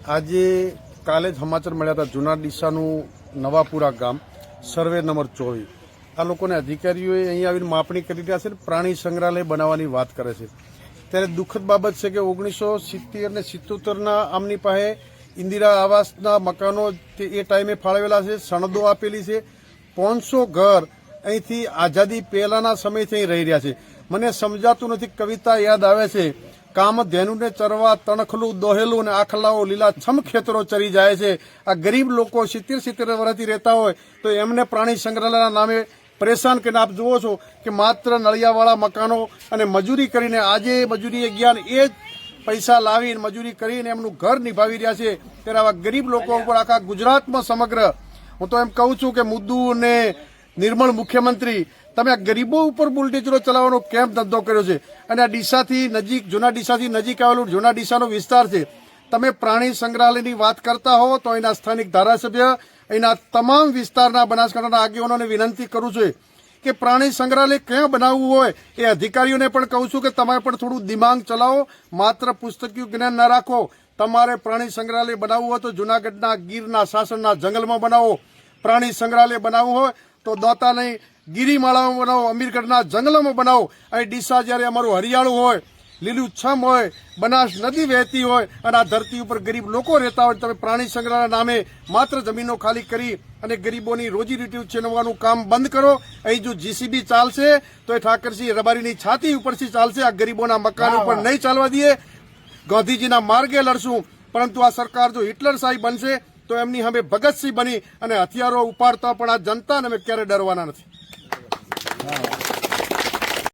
આજે કાલે જ સમાચાર મળ્યા હતા જૂના ડીસાનું નવાપુરા ગામ સર્વે નંબર 24 આ લોકોને અધિકારીઓએ અહીં આવીને માપણી કરી રહ્યા છે, પ્રાણી સંગ્રહાલય બનાવવાની વાત કરે છે। ત્યારે દુઃખદ બાબત છે કે 1970 અને 77ના આમની પાસે ઇન્દિરા આવાસના મકાનો એ ટાઈમે ફાળવેલા છે, સનદો આપેલી છે। 500 ઘર અહીંથી આઝાદી પહેલાના સમયથી અહીં રહી રહ્યા છે। મને સમજાતું નથી, કવિતા યાદ આવે છે, કામધેનુને ચરવા તણખલું દોહેલું અને આખલાઓ લીલા છમ ખેતરો ચરી જાય છે। આ ગરીબ લોકો 70 વર્ષથી રહેતા હોય તો એમને પ્રાણી સંગ્રહાલયના નામે પરેશાન કરીને આપ જુઓ છો કે માત્ર નળિયાવાળા મકાનો અને મજૂરી કરીને આજે મજૂરી જ્ઞાન એ જ પૈસા લાવીને મજૂરી કરીને એમનું ઘર નિભાવી રહ્યા છે। ત્યારે આવા ગરીબ લોકો ઉપર આખા ગુજરાતમાં સમગ્ર હું તો એમ કહું છું કે મુદ્દુ અને નિર્મળ મુખ્યમંત્રી તમે આ ગરીબો ઉપર બુલડોઝરો ચલાવવાનો કેમ ધંધો કર્યો છે? અને આ ડીસાથી નજીક જૂના ડીસાથી નજીક આવેલું જૂના ડીસાનો વિસ્તાર છે, તમે પ્રાણી સંગ્રહાલયની વાત કરતા હો તો અહીંના સ્થાનિક ધારાસભ્ય અહીંના તમામ વિસ્તારના બનાસકાંઠાના આગેવાનોને વિનંતી કરું છું કે પ્રાણી સંગ્રહાલય ક્યાં બનાવવું હોય એ અધિકારીઓને પણ કહું છું કે તમે પણ થોડું દિમાગ ચલાવો, માત્ર પુસ્તકીય જ્ઞાન ન રાખો। તમારે પ્રાણી સંગ્રહાલય બનાવવું હોય તો જૂનાગઢના ગીરના સાસણના જંગલમાં બનાવો, પ્રાણી સંગ્રહાલય બનાવવું હોય તો દોતા નહીં ગિરિમાળામાં બનાવો, અમીરગઢના જંગલોમાં બનાવો। અહીં ડીસા જ્યારે અમારું હરિયાળું હોય, લીલું છમ હોય, બનાસ નદી વહેતી હોય અને આ ધરતી ઉપર ગરીબ લોકો રહેતા હોય, તમે પ્રાણી સંગ્રહાલય નામે માત્ર જમીનો ખાલી કરી અને ગરીબોની રોજીરોટી છીનવવાનું કામ બંધ કરો। અહીં જો જીસીબી ચાલશે તો એ ઠાકરસિંહ રબારીની છાતી ઉપરથી ચાલશે, આ ગરીબોના મકાન ઉપર નહીં ચાલવા દઈએ। ગાંધીજીના માર્ગે લડશું, પરંતુ આ સરકાર જો હિટલરશાહી બનશે તો એમની સામે ભગતસિંહ બની અને હથિયારો ઉપાડતા પણ આ જનતાને અમે ક્યારે ડરવાના નથી।